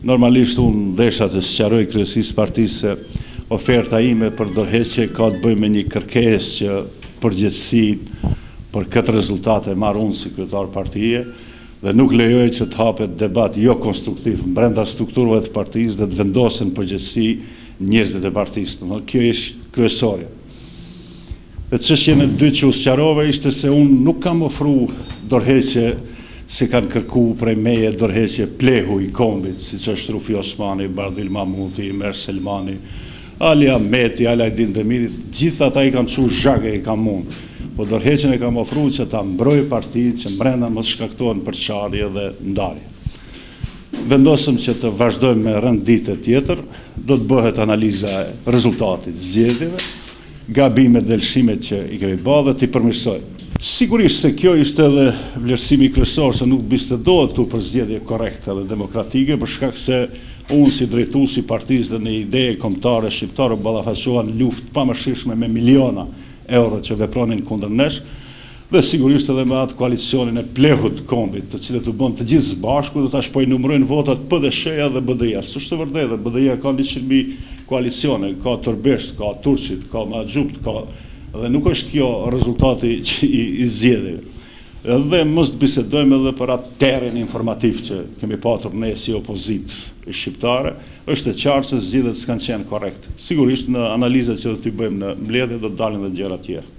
Normalisht unë desha të sqaroj kryesisë partisë se oferta ime për dorëheqje ka të bëjë me një kërkesë që përgjegjësinë për këtë rezultate marr unë si kryetar partie dhe nuk lejoj që të hapet debat jo konstruktiv brenda strukturave të partisë dhe të vendosen përgjegjësi njerëzit e partisë. Kjo është kryesorja. Dhe çështja e dytë që u sqarova ishte se unë nuk kam ofruar dorëheqje si kanë kërku prej meje dorëheqje plehu i kombit, si që është Rufi Osmani, Bardhil Mamuti, Mer Selmani, Ali Ahmeti, Ali Aydin Demiri, gjithë ata i kam çu zhage i kam unë. Po dorëheqjen e kam ofruar që ta mbroj partinë, që brenda mos shkaktohen përçarje dhe ndarje. Vendosëm që të vazhdojmë me rendite tjetër, do të bëhet analiza e rezultatit zgjedhjeve, gabimet dhe lëshimet që i kemi bërë dhe t'i përmirësojmë. Sigurisht se kjo ishte edhe vlerësimi kryesor se nuk bisedohet këtu për zgjedhje korrekte dhe demokratike, për shkak se unë si drejtues i partisë dhe në ide kombëtare shqiptare ballafaqohen luftë pamëshirshme me miliona euro që vepronin kundër nesh, dhe sigurisht edhe me atë koalicionin e plehut kombit, të cilët u bën të gjithë së bashku, do ta shpoj numërojnë votat PD-sha dhe BDI-ja. S'është vërtetë, BDI-ja ka 100.000 koalicione, ka Tërbesht, ka Turqit, ka Maxhupt, ka dhe nuk është kjo rezultati i zgjedhjeve. Dhe mos të bisedojmë edhe për atë terren informativ që kemi patur ne si opozitë shqiptare, është e qartë se zgjedhjet s'kan qenë korrekte. Sigurisht në analizat që do t'i bëjmë në mbledhje do të dalin edhe gjëra tjera.